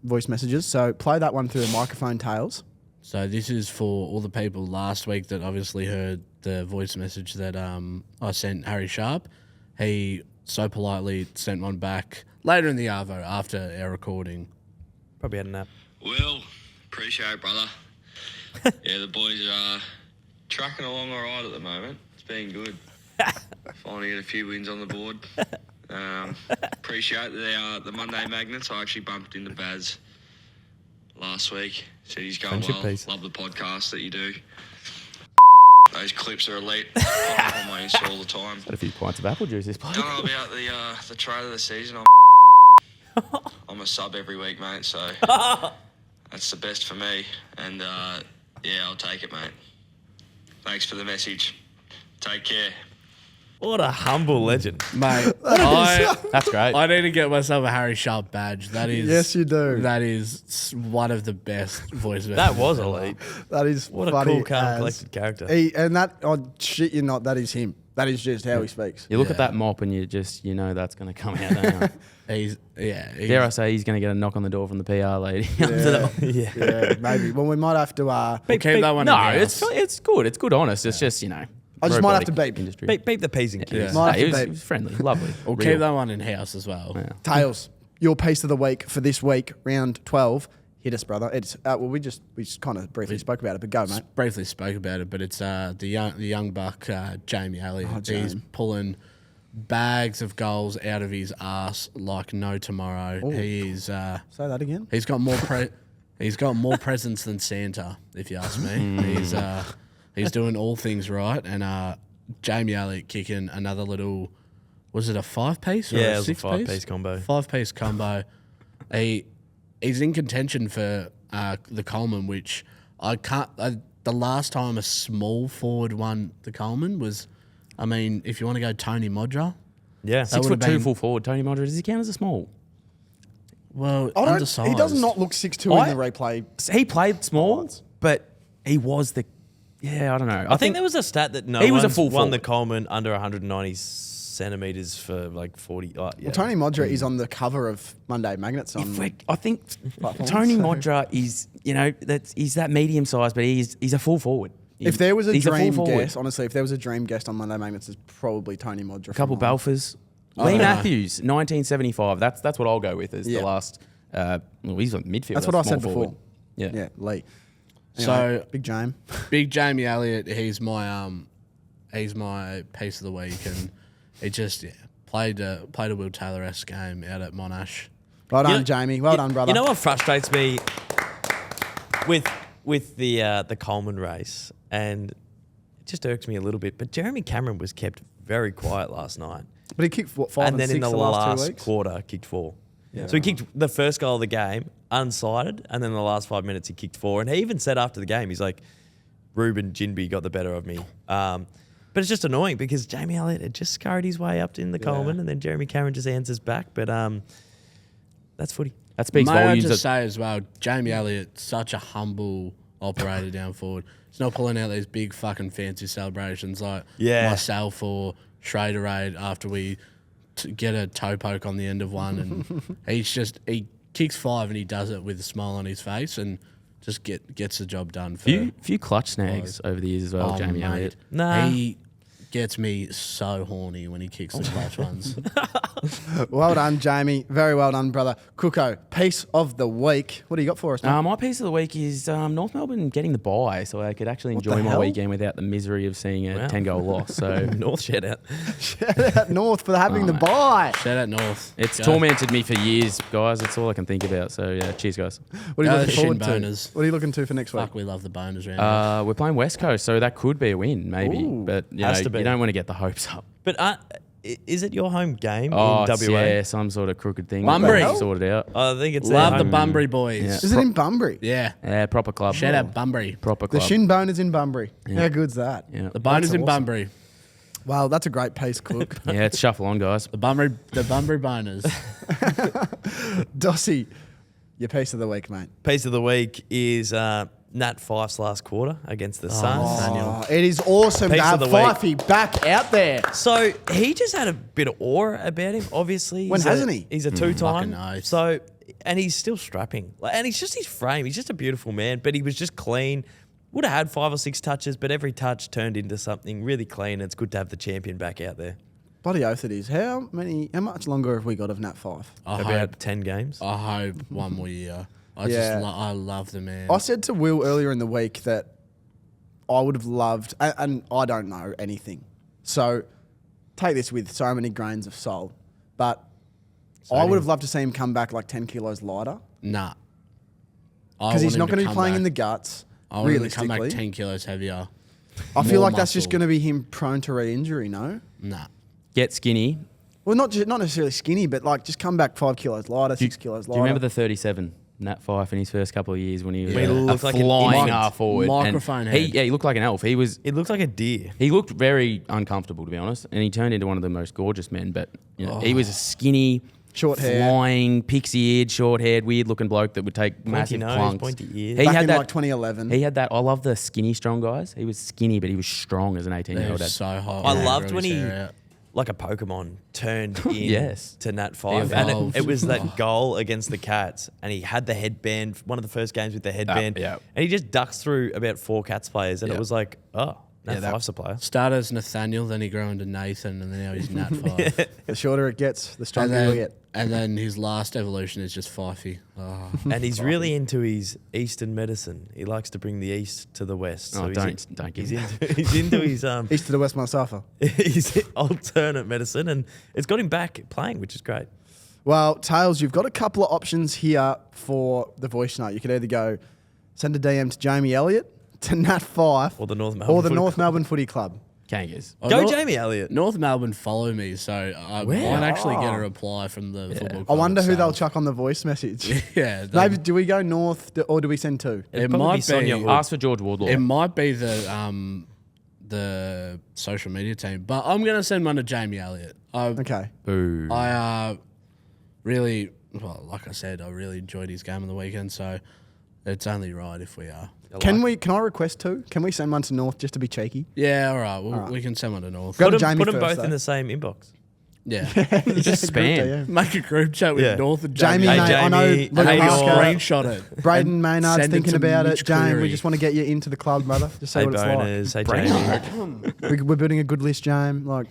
voice messages. So play that one through the microphone, Tails. So this is for all the people last week that obviously heard the voice message that I sent Harry Sharp. He so politely sent one back later in the Arvo after our recording. Probably had a nap. Well, appreciate it, brother. Yeah, the boys are trucking along all right at the moment. It's been good. Finally get a few wins on the board. Appreciate the Monday Magnets. I actually bumped into Baz last week. Said he's going Friendship well. piece. Love the podcast that you do. Those clips are elite. Pop on my Insta all the time. Had a few pints of apple juice this bloke. Don't know about the trade of the season. I'm a sub every week, mate, so that's the best for me. And, yeah, I'll take it, mate. Thanks for the message. Take care. What a humble legend. Mate, That's great. I need to get myself a Harry Sharp badge. That is Yes, you do. That is one of the best voice That messages was ever. elite. That is What a funny cool, calm, as- collected character. And that, oh shit, you're not. That is him. That is just how he speaks. You look at that mop and you know that's going to come out. Don't you? He's Dare I say he's going to get a knock on the door from the PR lady? Yeah, maybe. Well, we might have to. We'll keep that one No, in-house. it's good. It's good, honest. It's just I just might have to robotic beep. industry. Beep the P's and Q's. Yeah. Might have he, to was, beep. he was friendly, lovely. We'll real. keep that one in house as well. Yeah. Tails, your piece of the week for this week, round 12. Hit us, brother. It's well, we just kind of briefly spoke about it, but go, mate. Briefly spoke about it, but it's the young buck Jamie Elliott. Oh, He's Jamie. pulling bags of goals out of his ass like no tomorrow. Ooh. He is. Say that again. He's got more presence than Santa, if you ask me. He's doing all things right, and Jamie Elliott kicking another little. Was it a 5-piece or Yeah, a it was a 6-piece? 5-piece combo. 5-piece combo. He's in contention for the Coleman, which I can't. The last time a small forward won the Coleman was, I mean, if you want to go Tony Modra, Yeah. That would've 6'2" been- full forward. Tony Modra, does he count as a small? well, I don't, undersized. he does not look 6'2" in the replay. He played small, but he was the. Yeah, I don't know. I think there was a stat that no He was a one's full won forward. the Coleman under 190 centimetres for like 40. Yeah. Well, Tony Modra is on the cover of Monday Magnets. On, I think Platforms. Tony Modra is, he's that medium size, but he's a full forward. if there was a He's dream full forward. guest, honestly, if there was a dream guest on Monday Magnets, it's probably Tony Modra. A couple from Hull. Balfours. Lee Matthews, 1975. That's what I'll go with as Yeah. the last. Well, he's a midfielder. That's what I said small before. forward. Yeah. Yeah, Lee. So- Anyway, Big James. Big Jamie Elliott. He's my piece of the week, and he just played a Will Taylor-esque game out at Monash. Well done, You know- Jamie. Well done, brother. You know what frustrates me with the Coleman race, and it just irks me a little bit, but Jeremy Cameron was kept very quiet last night. But he kicked what, 5 And and then 6 in the last 2 last weeks. quarter, kicked 4. So he kicked the first goal of the game unsighted, and then in the last 5 minutes he kicked 4. And he even said after the game, he's like, Ruben Jinby got the better of me. But it's just annoying because Jamie Elliott had just scurried his way up in the Coleman, and then Jeremy Cameron just answers back. But that's footy. That speaks May I volumes. just say as well, Jamie Elliott, such a humble operator down forward. He's not pulling out these big fucking fancy celebrations like myself or Schrader Raid after we get a toe poke on the end of one. And he kicks 5 and he does it with a smile on his face and just gets the job done. For few clutch snags over the years as well, Oh, Jamie mate. Elliott. Nah. He gets me so horny when he kicks the clutch ones. Well done, Jamie. Very well done, brother. Cooko, piece of the week. What do you got for us, mate? My piece of the week is North Melbourne getting the bye, so I could actually What the enjoy my hell? weekend without the misery of seeing a Wow. 10-goal loss. So North shout out. Shout out North for having the bye. Shout out North. it's Go. tormented me for years, guys. That's all I can think about. So yeah, cheers, guys. What are you Go looking the shin forward to? boners. What are you looking to for next week? Fuck, we love the boners around here. We're playing West Coast, so that could be a win, maybe. Ooh. But you Has to be. don't want to get the hopes up. But is it your home game Oh, in it's, WA? yeah, some sort of crooked thing. Bunbury. We've sorted out. I think it's Love their the home. Bunbury boys. Yeah. Is it in Bunbury? Yeah. Yeah, proper club. Shout out Bunbury. Proper The club. shin boners in Bunbury. Yeah. How good's that? Yeah. The boners That's in awesome. Bunbury. Wow, that's a great piece, Cook. Yeah, it's shuffle on, guys. The Bunbury boners. Dossie, your piece of the week, mate. Piece of the week is Nat Fyfe's last quarter against the Suns. Oh, it is awesome Piece to have of the week. Fyfey back out there. So he just had a bit of aura about him. Obviously, When He's hasn't a- he? He's a two-time. fucking oath. So, and he's still strapping. And he's just his frame. He's just a beautiful man. But he was just clean. Would have had 5 or 6 touches, but every touch turned into something really clean. It's good to have the champion back out there. Bloody oath it is. How much longer have we got of Nat Fyfe? About 10 games. I hope one more year. Yeah. I love the man. I said to Will earlier in the week that I would have loved, and I don't know anything, so take this with so many grains of salt, but I would have loved to see him come back like 10 kilos lighter Nah. because he's not going to be playing in the guts. I want him to come Realistically, back 10 kilos heavier. I feel more like that's just muscle. going to be him prone to re-injury. No, Nah. Get skinny. well, not necessarily skinny, but like just come back 5 kilos lighter, 6 kilos Do lighter. you remember the 37 Nat Fyfe in his first couple of years when he was When he a looked like an flying infant. half forward. Microphone and head. he looked like an elf. He It looks like a deer. looked very uncomfortable, to be honest, and he turned into one of the most gorgeous men. But he was a skinny, Short hair. flying, pixie-eared, short-haired, weird-looking bloke that would take massive nose, plunks. pointy ears. He Back had in that. like 2011. He had that. I love the skinny, strong guys. He was skinny, but he was strong as an 18-year-old. They're so hot. I when they loved grow when his he, hair out. like a Pokemon, turned in Yes. to Nat Fyfe. He And evolved. it was that goal against the Cats. And he had the headband, one of the first games with the headband. yeah. And he just ducks through about 4 Cats players. And Yeah. it was like, oh, Nat that- Fyfe's a player. Started as Nathaniel, then he grew into Nathan, and then now he's Nat Fyfe. The shorter it gets, the and, stronger you'll then, get. and then his last evolution is just Fifey. Oh. And he's really into his Eastern medicine. He likes to bring the East to the West. Oh, he's don't give he's him into, he's into his East to the west, myself. his alternate medicine, and it's got him back playing, which is great. Well, Tails, you've got a couple of options here for the voice note. You could either go send a DM to Jamie Elliott, to Nat Fyfe, Or the North Melbourne or the Footy North Club. Melbourne Footy Club. Kangas. Oh, Go North- Jamie Elliott. North Melbourne follow me, so I might actually get a reply from the football I club wonder who they'll itself. chuck on the voice message. Yeah, Maybe do we go north or do we send 2? it probably might be Sonia be. Hood. Ask for George Wardlaw. It might be the social media team, but I'm gonna send one to Jamie Elliott. Okay. Boo. I really, well, like I said, I really enjoyed his game on the weekend, so it's only right if we are. Can I request 2? Can we send one to North just to be cheeky? Yeah, all right. We can send one to North. Go to Put them, Jamie put them first, both though. in the same inbox. Yeah, Just Group spam. DM. make a group chat with Yeah. North and Jamie, Jamie. mate, Hey, I know Jamie, Luke hey, Parker, you're- Screenshot it. Braden and Maynard's send it thinking to about it. Mitch James, we Cleary. just want to get you into the club, brother. Just say Hey, what it's like. boners. Hey, Jamie. We're building a good list, James. Like,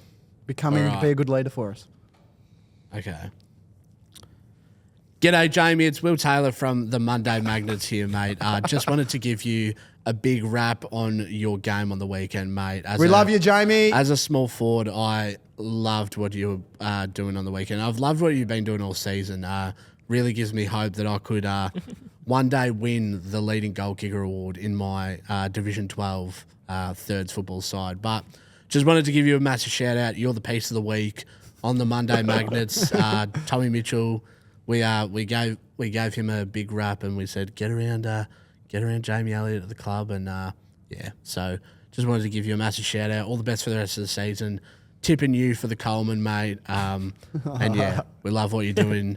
becoming Alright. be a good leader for us. Okay. G'day, Jamie. It's Will Taylor from the Monday Magnets here, mate. Just wanted to give you a big rap on your game on the weekend, mate. We love you, Jamie. As a small forward, I loved what you were doing on the weekend. I've loved what you've been doing all season. Really gives me hope that I could one day win the leading goal kicker award in my Division 12 thirds football side. But just wanted to give you a massive shout out. You're the piece of the week on the Monday Magnets. Tommy Mitchell, we gave him a big rap and we said get around Jamie Elliott at the club, and so just wanted to give you a massive shout out. All the best for the rest of the season. Tipping you for the Coleman, mate. And yeah, we love what you're doing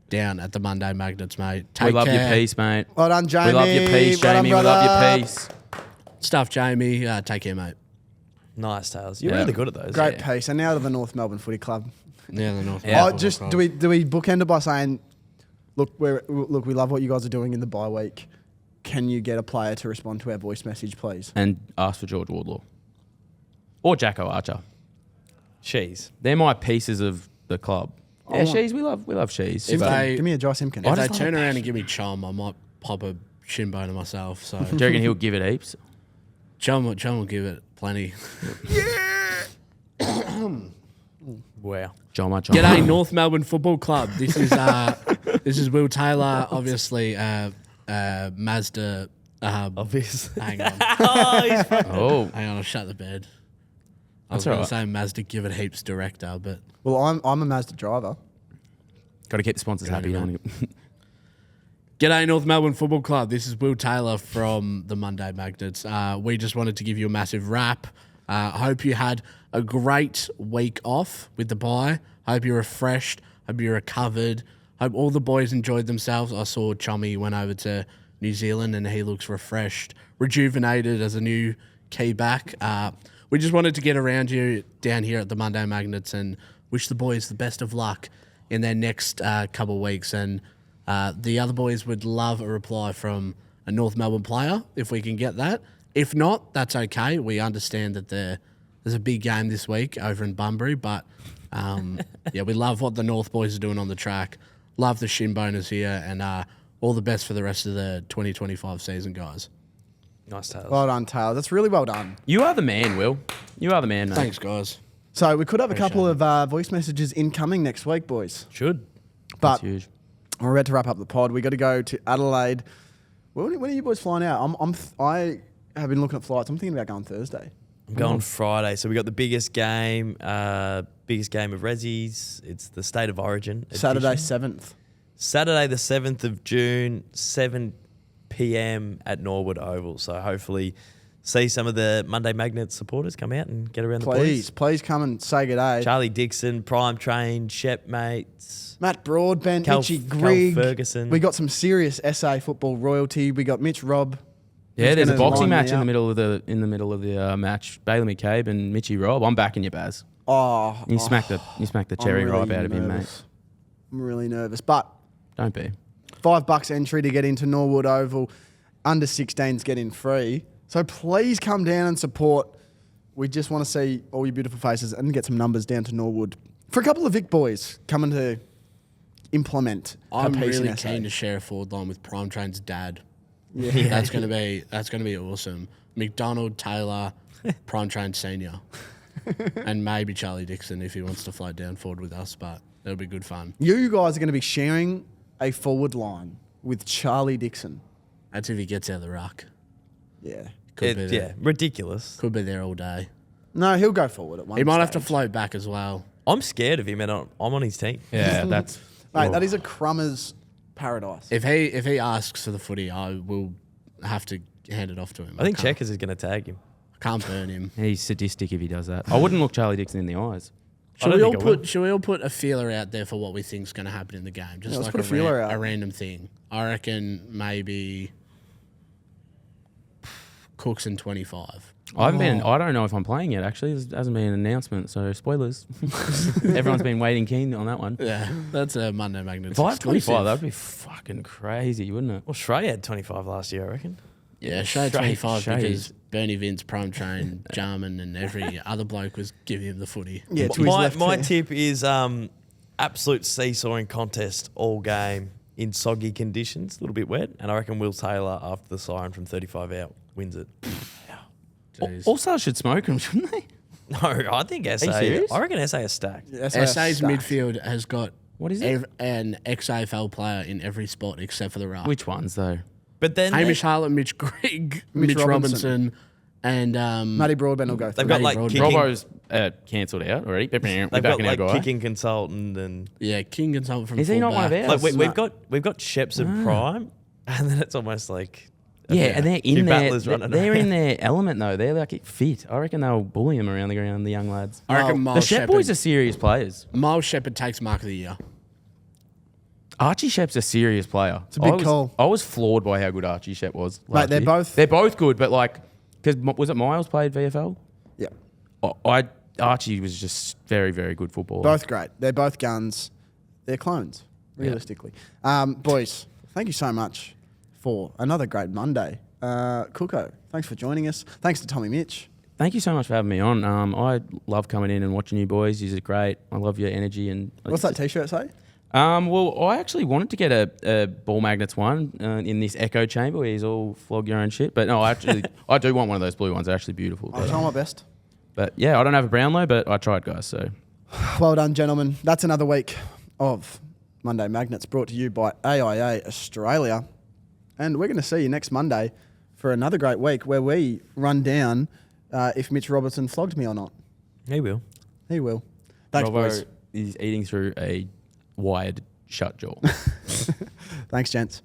down at the Monday Magnets, mate. Take We love care. your piece, mate. Well done, Jamie. We love your piece, Well done, Jamie. We love brother. your piece. Stuff, Jamie. Take care, mate. Nice, Tails. You're Yeah. really good at those. Great piece. And now to the North Melbourne Footy Club. Yeah, the North. Yeah. Oh, just do we bookend it by saying, look, we love what you guys are doing in the bye week. Can you get a player to respond to our voice message, please? And ask for George Wardlaw. Or Jacko Archer. Cheese. They're my pieces of the club. Yeah, Shees. We love Shees. If But they Give me a Joy Simpkin. if they just love turn around and give me Chum, I might pop a shin bone to myself. So do you reckon he'll give it heaps? Chum will give it plenty. Wow. John. G'day, North Melbourne Football Club. This is Will Taylor, obviously Mazda. Obvious. Hang on, Oh, hang on. I'll shut the bed. I was That's all going right. to say Mazda give it heaps director, but Well, I'm a Mazda driver. got to keep the sponsors happy. Good, don't you? G'day, North Melbourne Football Club. This is Will Taylor from the Monday Magnets. We just wanted to give you a massive wrap. Hope you had a great week off with the bye. Hope you're refreshed. Hope you're recovered. Hope all the boys enjoyed themselves. I saw Chummy went over to New Zealand and he looks refreshed, rejuvenated as a new key back. We just wanted to get around you down here at the Monday Magnets and wish the boys the best of luck in their next couple of weeks. And the other boys would love a reply from a North Melbourne player if we can get that. If not, that's okay. We understand that there's a big game this week over in Bunbury, but yeah, we love what the North boys are doing on the track. Love the shin boners here, and all the best for the rest of the 2025 season, guys. Nice, Tails. Well done, Taylor. That's really well done. You are the man, Will. You are the man, mate. Thanks, guys. So we could have a couple of voice messages incoming next week, boys. Should. But That's huge. we're about to wrap up the pod. We got to go to Adelaide. When are you boys flying out? I have been looking at flights. I'm thinking about going Thursday. I'm going Friday. So we got the biggest game of Ressies. It's the State of Origin. Saturday edition. 7th. Saturday the 7th of June, 7 p.m. at Norwood Oval. So hopefully see some of the Monday Magnet supporters come out and get around the boys. Please come and say good day. Charlie Dixon, Prime Train, Shep Mates. Matt Broadbent, Cal- Mitchy Cal Grigg. Ferguson. We got some serious SA football royalty. We got Mitch Robb. Yeah, who's there's a gonna boxing line match me in the up. middle of the match. Bailey McCabe and Mitchy Robb. I'm backing you, Baz. Oh, You smacked the cherry I'm ripe really out of him, mate. nervous. I'm really nervous. But Don't be. $5 entry to get into Norwood Oval. Under 16s get in free. So please come down and support. We just want to see all your beautiful faces and get some numbers down to Norwood. For a couple of Vic boys coming to implement a I'm piece really in SA. keen to share a forward line with Prime Train's dad. Yeah. That's gonna be awesome. McDonald, Taylor, Prime Train Senior, and maybe Charlie Dixon if he wants to float down forward with us. But it'll be good fun. You guys are going to be sharing a forward line with Charlie Dixon. That's if he gets out of the ruck. Yeah. Could be there. Ridiculous. Could be there all day. No, he'll go forward at one He might have to stage. float back as well. I'm scared of him, and I'm on his team. Yeah, that's. Mate, that is a crummer's paradise. If he asks for the footy, I will have to hand it off to him. I think can't- Checkers is going to tag him. Can't burn him. He's sadistic if he does that. I wouldn't look Charlie Dixon in the eyes. Should don't we all think I will. should we all put a feeler out there for what we think's going to happen in the game? Just Yeah, let's like put a feeler out. a random thing. I reckon maybe Cookson 25. I don't know if I'm playing yet. Actually, there hasn't been an announcement, so spoilers. Everyone's been waiting keen on that one. Yeah, that's a Monday Magnet. 525, that'd be fucking crazy, wouldn't it? Well, Shrey had 25 last year, I reckon. Yeah, Shay Shay- 25 Shay because is- Bernie Vince, Prime Train, Jarman, and every other bloke was giving him the footy. Yeah, to his My, left my hand. tip is absolute seesawing contest all game in soggy conditions, a little bit wet, and I reckon Will Taylor, after the siren from 35 out, wins it. Jeez. All Stars should smoke him, shouldn't they? No, I think SA. serious? I reckon SA is stacked. Yeah, SA's stacked. midfield has got What is it? an ex-AFL player in every spot except for the ruck. Which ones, though? But then Hamish Harlett, Mitch Grigg, Mitch Mitch Robinson. Robinson, and Matty Broadbent will go they've through. got Matty like Broadbent. kicking, Robbo's cancelled out already. We're they've back got in our like guy. kicking consultant and yeah, King and something from Is he not one of fullback. ours? like Smart. we've got Sheps and Prime, and then it's almost like Yeah, and they're few in there. battlers running They're around. in their element though. They're like fit. I reckon they'll bully them around the ground. The young lads. I reckon Well, The Miles Shep Shepherd, boys are serious players. Miles Shepherd takes Mark of the Year. Archie Shep's a serious player. It's a big call. I was floored by how good Archie Shep was. Mate, last they're year. both- They're both good, but like, because was it Miles played VFL? Yeah. Archie was just very, very good footballer. Both great. They're both guns. They're clones, realistically. Boys, thank you so much for another great Monday. Cooko, thanks for joining us. Thanks to Tommy Mitch. Thank you so much for having me on. I love coming in and watching you boys. You're great. I love your energy and. What's that T-shirt say? Well, I actually wanted to get a Ball Magnets one in this echo chamber where he's all flog your own shit. But no, I do want one of those blue ones. They're actually beautiful. I'll try my best. But yeah, I don't have a Brownlow, but I tried, guys. So Well done, gentlemen. That's another week of Monday Magnets brought to you by AIA Australia. And we're going to see you next Monday for another great week where we run down if Mitch Robertson flogged me or not. He will. He will. Thanks, Robbo boys. is eating through a wired shut jaw. Thanks, gents.